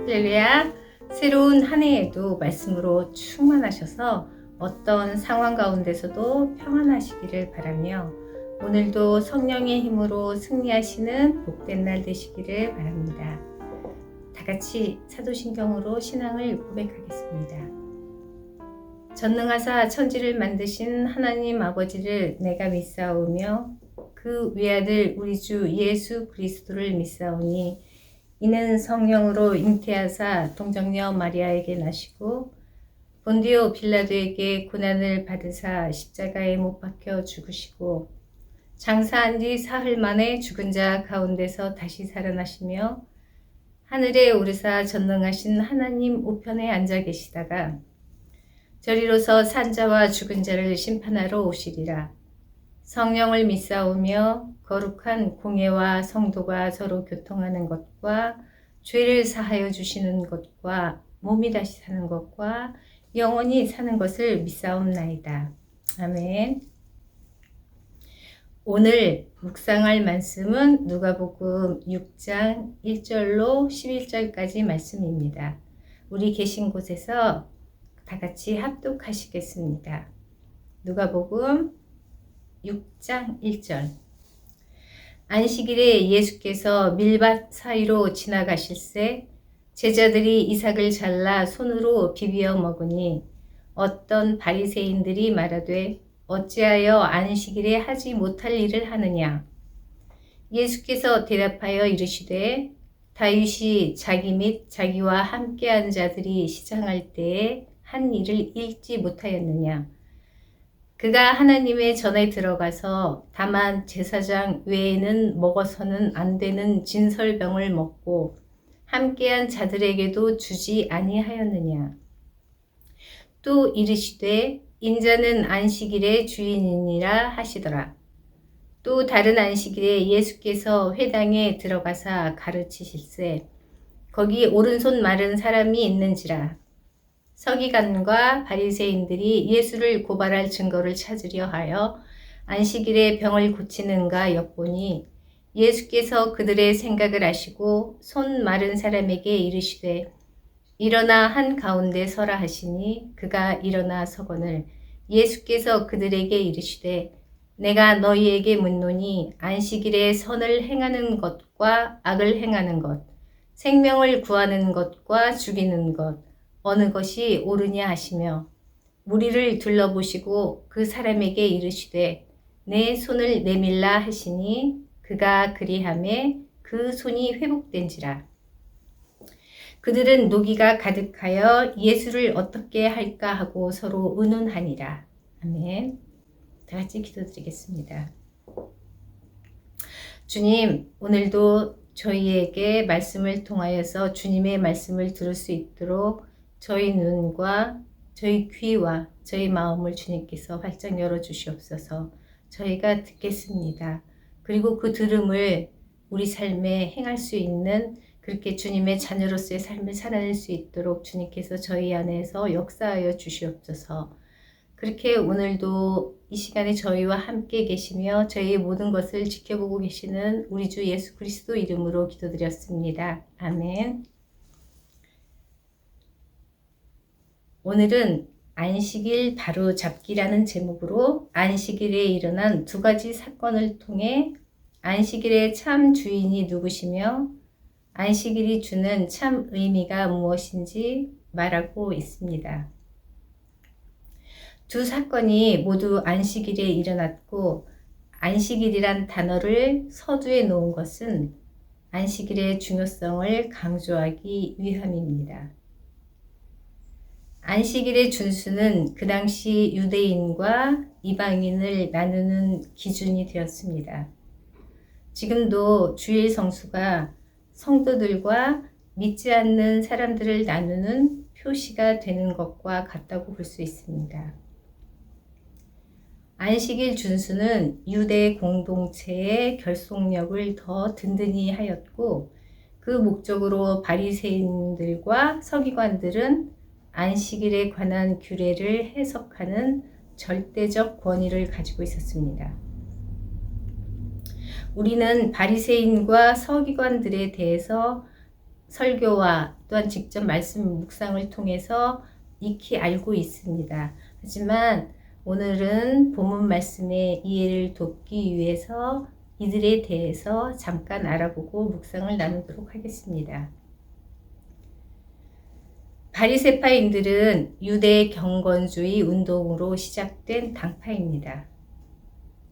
할렐루야. 새로운 한 해에도 말씀으로 충만하셔서 어떤 상황 가운데서도 평안하시기를 바라며 오늘도 성령의 힘으로 승리하시는 복된 날 되시기를 바랍니다. 다 같이 사도신경으로 신앙을 고백하겠습니다. 전능하사 천지를 만드신 하나님 아버지를 내가 믿사오며 그 외아들 우리 주 예수 그리스도를 믿사오니 이는 성령으로 잉태하사 동정녀 마리아에게 나시고 본디오 빌라도에게 고난을 받으사 십자가에 못 박혀 죽으시고 장사한 지 사흘 만에 죽은 자 가운데서 다시 살아나시며 하늘에 오르사 전능하신 하나님 우편에 앉아 계시다가 저리로서 산자와 죽은 자를 심판하러 오시리라. 성령을 믿사오며 거룩한 공예와 성도가 서로 교통하는 것과 죄를 사하여 주시는 것과 몸이 다시 사는 것과 영원히 사는 것을 믿사옵나이다. 아멘. 오늘 묵상할 말씀은 누가복음 6장 1절로 11절까지 말씀입니다. 우리 계신 곳에서 다 같이 합독하시겠습니다. 누가복음 6장 1절. 안식일에 예수께서 밀밭 사이로 지나가실새 제자들이 이삭을 잘라 손으로 비비어 먹으니 어떤 바리새인들이 말하되 어찌하여 안식일에 하지 못할 일을 하느냐. 예수께서 대답하여 이르시되 다윗이 자기 및 자기와 함께한 자들이 시장할 때에 한 일을 읽지 못하였느냐. 그가 하나님의 전에 들어가서 다만 제사장 외에는 먹어서는 안 되는 진설병을 먹고 함께한 자들에게도 주지 아니하였느냐. 또 이르시되 인자는 안식일의 주인이니라 하시더라. 또 다른 안식일에 예수께서 회당에 들어가사 가르치실세 거기 오른손 마른 사람이 있는지라. 서기관과 바리새인들이 예수를 고발할 증거를 찾으려 하여 안식일에 병을 고치는가 엿보니 예수께서 그들의 생각을 아시고 손 마른 사람에게 이르시되 일어나 한가운데 서라 하시니 그가 일어나 서거늘 예수께서 그들에게 이르시되 내가 너희에게 묻노니 안식일에 선을 행하는 것과 악을 행하는 것, 생명을 구하는 것과 죽이는 것 어느 것이 옳으냐 하시며 무리를 둘러보시고 그 사람에게 이르시되 내 손을 내밀라 하시니 그가 그리하매 그 손이 회복된지라. 그들은 노기가 가득하여 예수를 어떻게 할까 하고 서로 의논하니라. 아멘. 다 같이 기도드리겠습니다. 주님, 오늘도 저희에게 말씀을 통하여서 주님의 말씀을 들을 수 있도록 저희 눈과 저희 귀와 저희 마음을 주님께서 활짝 열어주시옵소서. 저희가 듣겠습니다. 그리고 그 들음을 우리 삶에 행할 수 있는 그렇게 주님의 자녀로서의 삶을 살아낼 수 있도록 주님께서 저희 안에서 역사하여 주시옵소서. 그렇게 오늘도 이 시간에 저희와 함께 계시며 저희의 모든 것을 지켜보고 계시는 우리 주 예수 그리스도 이름으로 기도드렸습니다. 아멘. 오늘은 안식일 바로 잡기라는 제목으로 안식일에 일어난 두 가지 사건을 통해 안식일의 참 주인이 누구시며 안식일이 주는 참 의미가 무엇인지 말하고 있습니다. 두 사건이 모두 안식일에 일어났고 안식일이란 단어를 서두에 놓은 것은 안식일의 중요성을 강조하기 위함입니다. 안식일의 준수는 그 당시 유대인과 이방인을 나누는 기준이 되었습니다. 지금도 주일 성수가 성도들과 믿지 않는 사람들을 나누는 표시가 되는 것과 같다고 볼 수 있습니다. 안식일 준수는 유대 공동체의 결속력을 더 든든히 하였고 그 목적으로 바리새인들과 서기관들은 안식일에 관한 규례를 해석하는 절대적 권위를 가지고 있었습니다. 우리는 바리새인과 서기관들에 대해서 설교와 또한 직접 말씀 묵상을 통해서 익히 알고 있습니다. 하지만 오늘은 본문 말씀의 이해를 돕기 위해서 이들에 대해서 잠깐 알아보고 묵상을 나누도록 하겠습니다. 바리새파인들은 유대 경건주의 운동으로 시작된 당파입니다.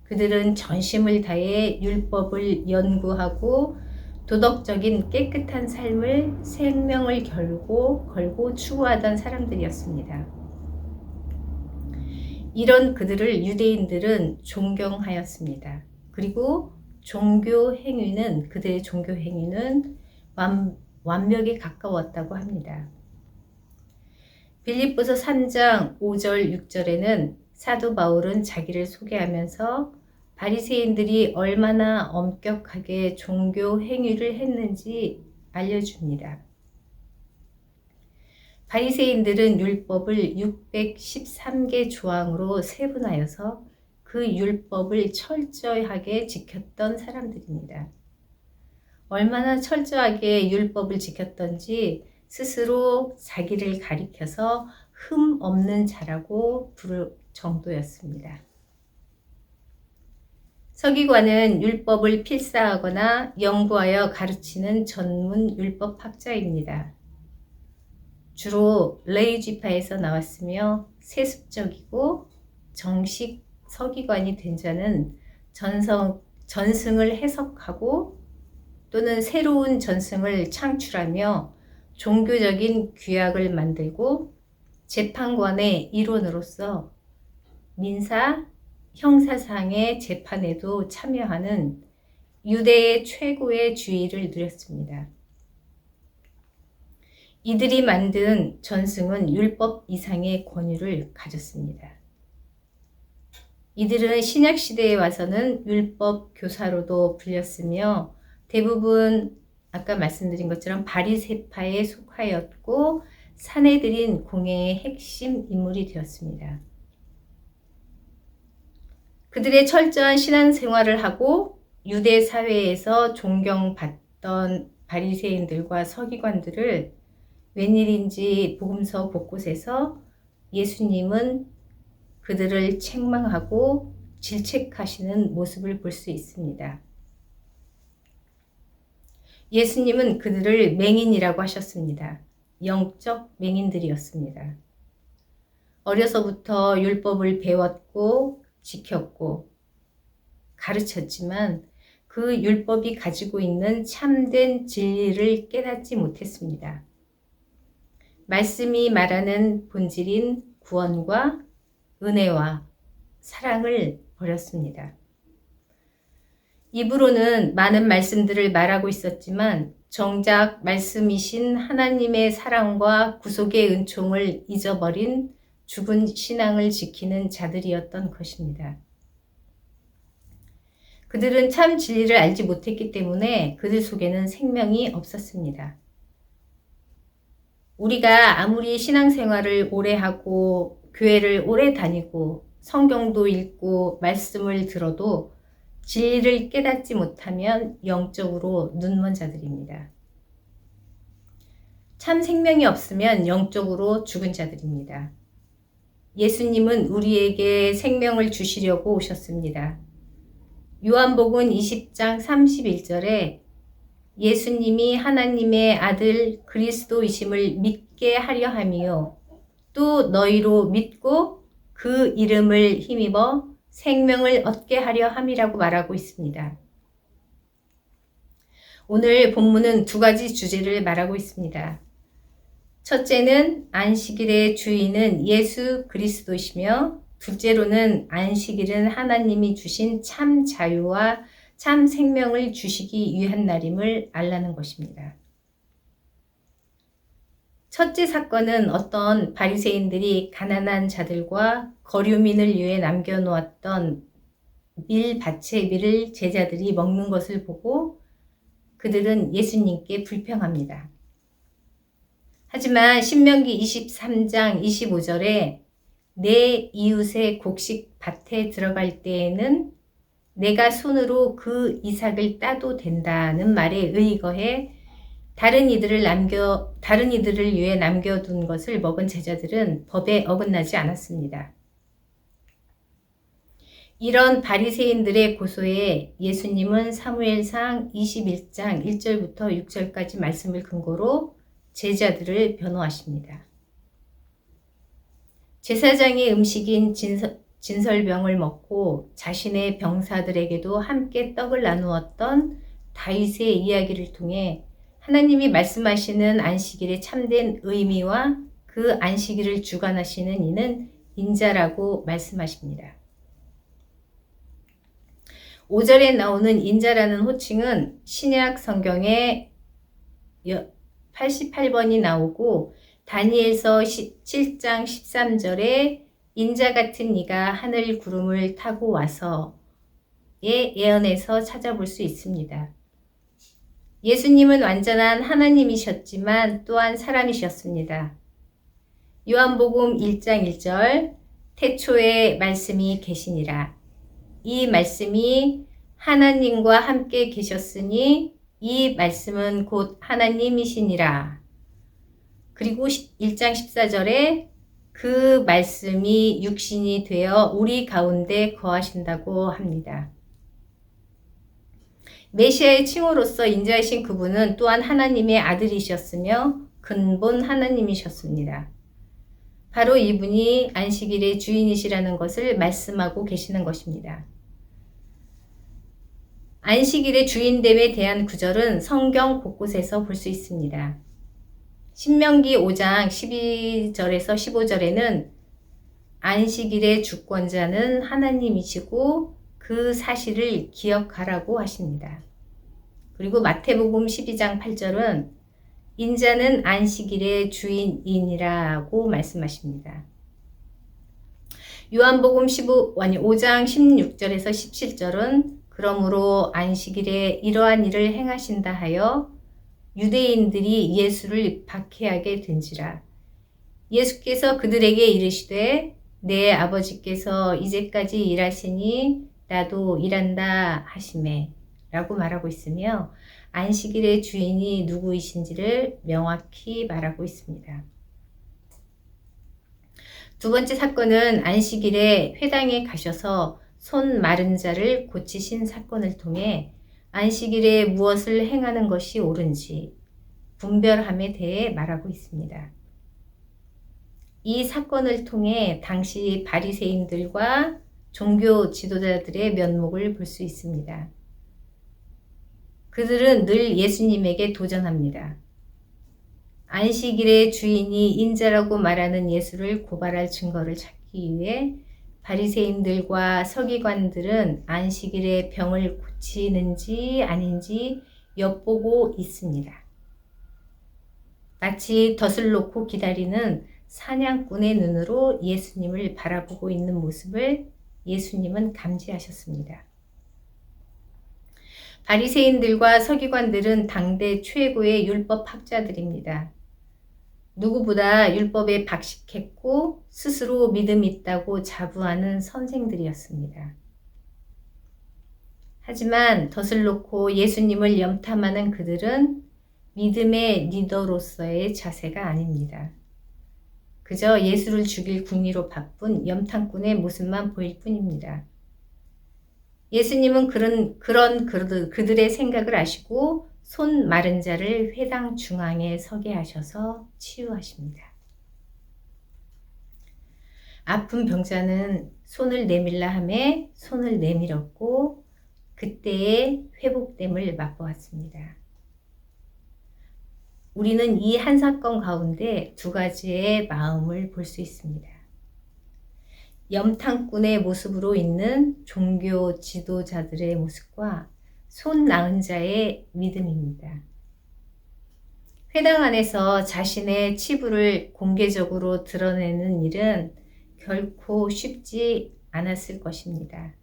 그들은 전심을 다해 율법을 연구하고 도덕적인 깨끗한 삶을 생명을 걸고 추구하던 사람들이었습니다. 이런 그들을 유대인들은 존경하였습니다. 그리고 그들의 종교 행위는 완벽에 가까웠다고 합니다. 빌립보서 3장 5절 6절에는 사도 바울은 자기를 소개하면서 바리새인들이 얼마나 엄격하게 종교 행위를 했는지 알려줍니다. 바리새인들은 율법을 613개 조항으로 세분하여서 그 율법을 철저하게 지켰던 사람들입니다. 얼마나 철저하게 율법을 지켰던지 스스로 자기를 가리켜서 흠 없는 자라고 부를 정도였습니다. 서기관은 율법을 필사하거나 연구하여 가르치는 전문 율법학자입니다. 주로 레위 지파에서 나왔으며 세습적이고 정식 서기관이 된 자는 전승을 해석하고 또는 새로운 전승을 창출하며 종교적인 규약을 만들고 재판관의 일원으로서 민사, 형사상의 재판에도 참여하는 유대의 최고의 주의를 누렸습니다. 이들이 만든 전승은 율법 이상의 권위를 가졌습니다. 이들은 신약시대에 와서는 율법 교사로도 불렸으며 대부분 아까 말씀드린 것처럼 바리새파에 속하였고 사내들인 공회의 핵심 인물이 되었습니다. 그들의 철저한 신앙생활을 하고 유대 사회에서 존경받던 바리새인들과 서기관들을 웬일인지 복음서 곳곳에서 예수님은 그들을 책망하고 질책하시는 모습을 볼 수 있습니다. 예수님은 그들을 맹인이라고 하셨습니다. 영적 맹인들이었습니다. 어려서부터 율법을 배웠고 지켰고 가르쳤지만 그 율법이 가지고 있는 참된 진리를 깨닫지 못했습니다. 말씀이 말하는 본질인 구원과 은혜와 사랑을 버렸습니다. 입으로는 많은 말씀들을 말하고 있었지만 정작 말씀이신 하나님의 사랑과 구속의 은총을 잊어버린 죽은 신앙을 지키는 자들이었던 것입니다. 그들은 참 진리를 알지 못했기 때문에 그들 속에는 생명이 없었습니다. 우리가 아무리 신앙생활을 오래 하고 교회를 오래 다니고 성경도 읽고 말씀을 들어도 진리를 깨닫지 못하면 영적으로 눈먼 자들입니다. 참 생명이 없으면 영적으로 죽은 자들입니다. 예수님은 우리에게 생명을 주시려고 오셨습니다. 요한복음 20장 31절에 예수님이 하나님의 아들 그리스도이심을 믿게 하려 함이요 또 너희로 믿고 그 이름을 힘입어 생명을 얻게 하려 함이라고 말하고 있습니다. 오늘 본문은 두 가지 주제를 말하고 있습니다. 첫째는 안식일의 주인은 예수 그리스도시며 둘째로는 안식일은 하나님이 주신 참 자유와 참 생명을 주시기 위한 날임을 알라는 것입니다. 첫째 사건은 어떤 바리새인들이 가난한 자들과 거류민을 위해 남겨놓았던 밀밭의 밀을 제자들이 먹는 것을 보고 그들은 예수님께 불평합니다. 하지만 신명기 23장 25절에 내 이웃의 곡식 밭에 들어갈 때에는 내가 손으로 그 이삭을 따도 된다는 말에 의거해 다른 이들을 위해 남겨둔 것을 먹은 제자들은 법에 어긋나지 않았습니다. 이런 바리새인들의 고소에 예수님은 사무엘상 21장 1절부터 6절까지 말씀을 근거로 제자들을 변호하십니다. 제사장의 음식인 진설병을 먹고 자신의 병사들에게도 함께 떡을 나누었던 다윗의 이야기를 통해 하나님이 말씀하시는 안식일의 참된 의미와 그 안식일을 주관하시는 이는 인자라고 말씀하십니다. 5절에 나오는 인자라는 호칭은 신약 성경에 88번이 나오고 다니엘서 7장 13절에 인자 같은 이가 하늘 구름을 타고 와서의 예언에서 찾아볼 수 있습니다. 예수님은 완전한 하나님이셨지만 또한 사람이셨습니다. 요한복음 1장 1절 태초에 말씀이 계시니라. 이 말씀이 하나님과 함께 계셨으니 이 말씀은 곧 하나님이시니라. 그리고 1장 14절에 그 말씀이 육신이 되어 우리 가운데 거하신다고 합니다. 메시아의 칭호로서 인자하신 그분은 또한 하나님의 아들이셨으며 근본 하나님이셨습니다. 바로 이분이 안식일의 주인이시라는 것을 말씀하고 계시는 것입니다. 안식일의 주인됨에 대한 구절은 성경 곳곳에서 볼 수 있습니다. 신명기 5장 12절에서 15절에는 안식일의 주권자는 하나님이시고 그 사실을 기억하라고 하십니다. 그리고 마태복음 12장 8절은 인자는 안식일의 주인이니라고 말씀하십니다. 요한복음 5장 16절에서 17절은 그러므로 안식일에 이러한 일을 행하신다 하여 유대인들이 예수를 박해하게 된지라. 예수께서 그들에게 이르시되 내 아버지께서 이제까지 일하시니 나도 일한다 하시매 라고 말하고 있으며 안식일의 주인이 누구이신지를 명확히 말하고 있습니다. 두 번째 사건은 안식일에 회당에 가셔서 손 마른 자를 고치신 사건을 통해 안식일에 무엇을 행하는 것이 옳은지 분별함에 대해 말하고 있습니다. 이 사건을 통해 당시 바리새인들과 종교 지도자들의 면목을 볼 수 있습니다. 그들은 늘 예수님에게 도전합니다. 안식일의 주인이 인자라고 말하는 예수를 고발할 증거를 찾기 위해 바리새인들과 서기관들은 안식일에 병을 고치는지 아닌지 엿보고 있습니다. 마치 덫을 놓고 기다리는 사냥꾼의 눈으로 예수님을 바라보고 있는 모습을 예수님은 감지하셨습니다. 바리새인들과 서기관들은 당대 최고의 율법 학자들입니다. 누구보다 율법에 박식했고 스스로 믿음이 있다고 자부하는 선생들이었습니다. 하지만 덫을 놓고 예수님을 염탐하는 그들은 믿음의 리더로서의 자세가 아닙니다. 그저 예수를 죽일 궁리로 바쁜 염탐꾼의 모습만 보일 뿐입니다. 예수님은 그들의 생각을 아시고 손 마른 자를 회당 중앙에 서게 하셔서 치유하십니다. 아픈 병자는 손을 내밀라 하매 손을 내밀었고 그때의 회복됨을 맛보았습니다. 우리는 이 한 사건 가운데 두 가지의 마음을 볼 수 있습니다. 염탐꾼의 모습으로 있는 종교 지도자들의 모습과 손 나은 자의 믿음입니다. 회당 안에서 자신의 치부를 공개적으로 드러내는 일은 결코 쉽지 않았을 것입니다.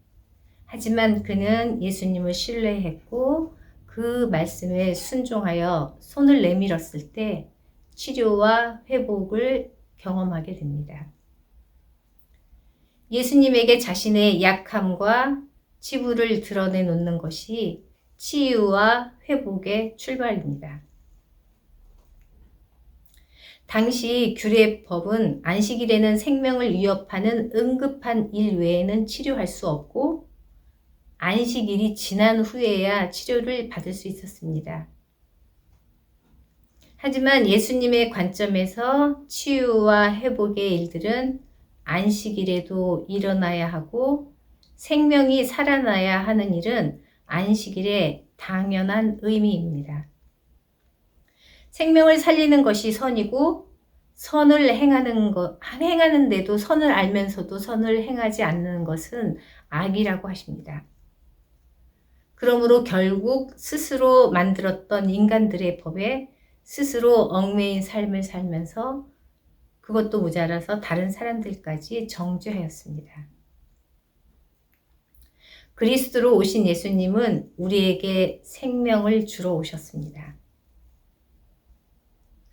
하지만 그는 예수님을 신뢰했고 그 말씀에 순종하여 손을 내밀었을 때 치료와 회복을 경험하게 됩니다. 예수님에게 자신의 약함과 치부를 드러내놓는 것이 치유와 회복의 출발입니다. 당시 규례법은 안식일에는 생명을 위협하는 응급한 일 외에는 치료할 수 없고 안식일이 지난 후에야 치료를 받을 수 있었습니다. 하지만 예수님의 관점에서 치유와 회복의 일들은 안식일에도 일어나야 하고 생명이 살아나야 하는 일은 안식일의 당연한 의미입니다. 생명을 살리는 것이 선이고 선을 행하는데도 선을 알면서도 선을 행하지 않는 것은 악이라고 하십니다. 그러므로 결국 스스로 만들었던 인간들의 법에 스스로 얽매인 삶을 살면서 그것도 모자라서 다른 사람들까지 정죄하였습니다. 그리스도로 오신 예수님은 우리에게 생명을 주러 오셨습니다.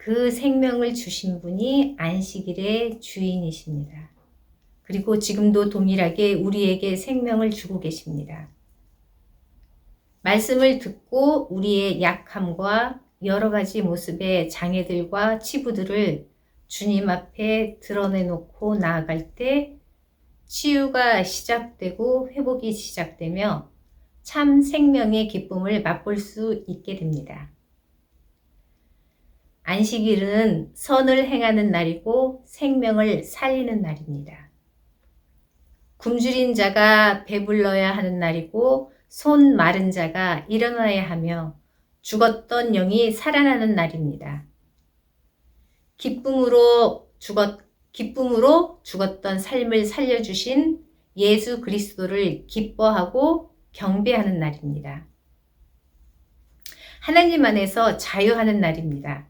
그 생명을 주신 분이 안식일의 주인이십니다. 그리고 지금도 동일하게 우리에게 생명을 주고 계십니다. 말씀을 듣고 우리의 약함과 여러 가지 모습의 장애들과 치부들을 주님 앞에 드러내놓고 나아갈 때 치유가 시작되고 회복이 시작되며 참 생명의 기쁨을 맛볼 수 있게 됩니다. 안식일은 선을 행하는 날이고 생명을 살리는 날입니다. 굶주린 자가 배불러야 하는 날이고 손 마른 자가 일어나야 하며 죽었던 영이 살아나는 날입니다. 기쁨으로 죽었던 삶을 살려주신 예수 그리스도를 기뻐하고 경배하는 날입니다. 하나님 안에서 자유하는 날입니다.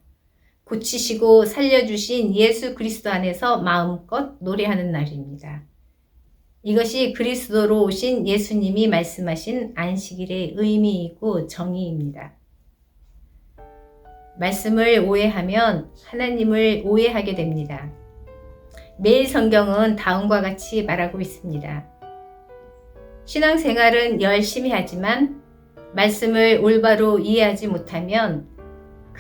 고치시고 살려주신 예수 그리스도 안에서 마음껏 노래하는 날입니다. 이것이 그리스도로 오신 예수님이 말씀하신 안식일의 의미이고 정의입니다. 말씀을 오해하면 하나님을 오해하게 됩니다. 매일 성경은 다음과 같이 말하고 있습니다. 신앙생활은 열심히 하지만 말씀을 올바로 이해하지 못하면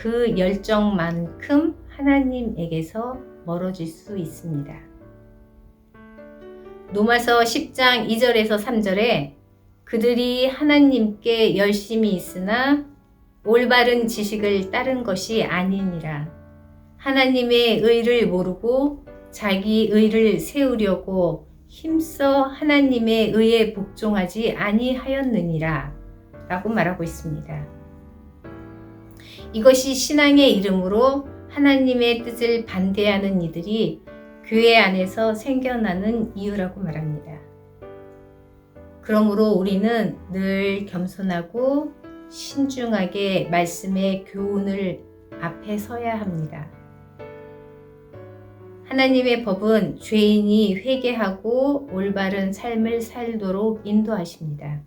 그 열정만큼 하나님에게서 멀어질 수 있습니다. 로마서 10장 2절에서 3절에 그들이 하나님께 열심히 있으나 올바른 지식을 따른 것이 아니니라. 하나님의 의를 모르고 자기 의를 세우려고 힘써 하나님의 의에 복종하지 아니하였느니라 라고 말하고 있습니다. 이것이 신앙의 이름으로 하나님의 뜻을 반대하는 이들이 교회 안에서 생겨나는 이유라고 말합니다. 그러므로 우리는 늘 겸손하고 신중하게 말씀의 교훈을 앞에 서야 합니다. 하나님의 법은 죄인이 회개하고 올바른 삶을 살도록 인도하십니다.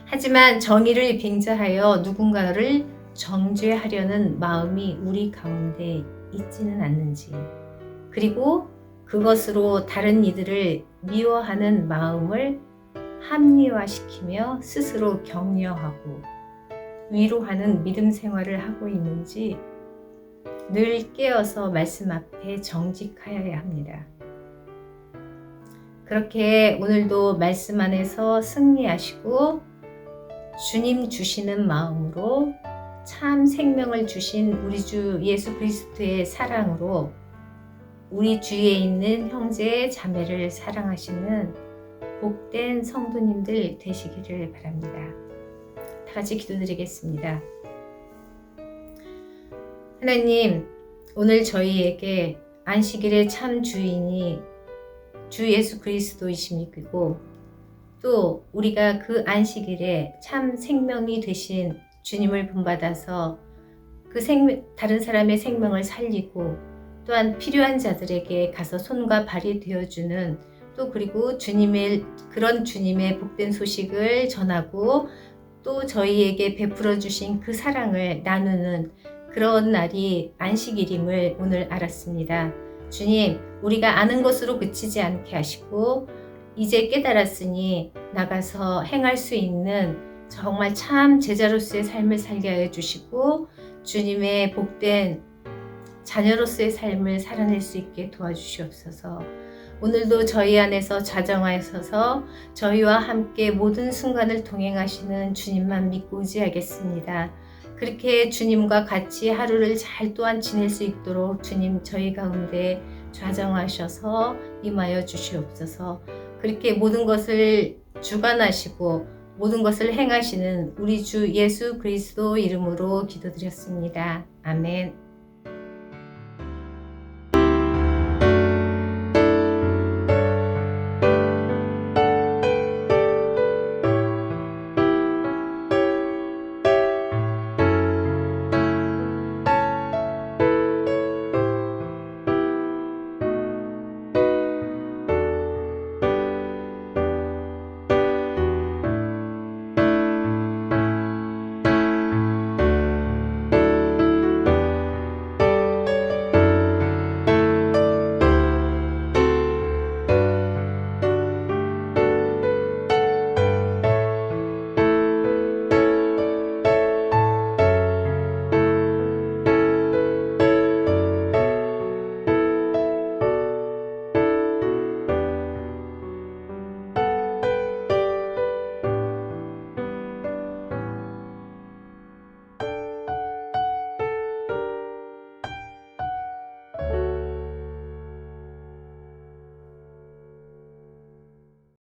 하지만 정의를 빙자하여 누군가를 정죄하려는 마음이 우리 가운데 있지는 않는지, 그리고 그것으로 다른 이들을 미워하는 마음을 합리화시키며 스스로 격려하고 위로하는 믿음 생활을 하고 있는지 늘 깨어서 말씀 앞에 정직하여야 합니다. 그렇게 오늘도 말씀 안에서 승리하시고 주님 주시는 마음으로 참 생명을 주신 우리 주 예수 그리스도의 사랑으로 우리 주위에 있는 형제 자매를 사랑하시는 복된 성도님들 되시기를 바랍니다. 다 같이 기도드리겠습니다. 하나님, 오늘 저희에게 안식일의 참 주인이 주 예수 그리스도이심이고 또 우리가 그 안식일에 참 생명이 되신 주님을 본받아서 그 다른 사람의 생명을 살리고 또한 필요한 자들에게 가서 손과 발이 되어주는 또 그리고 그런 주님의 복된 소식을 전하고 또 저희에게 베풀어 주신 그 사랑을 나누는 그런 날이 안식일임을 오늘 알았습니다. 주님, 우리가 아는 것으로 그치지 않게 하시고 이제 깨달았으니 나가서 행할 수 있는 정말 참 제자로서의 삶을 살게 하여 주시고 주님의 복된 자녀로서의 삶을 살아낼 수 있게 도와주시옵소서. 오늘도 저희 안에서 좌정하셔서 저희와 함께 모든 순간을 동행하시는 주님만 믿고 의지하겠습니다. 그렇게 주님과 같이 하루를 잘 또한 지낼 수 있도록 주님 저희 가운데 좌정하셔서 임하여 주시옵소서. 그렇게 모든 것을 주관하시고 모든 것을 행하시는 우리 주 예수 그리스도 이름으로 기도드렸습니다. 아멘.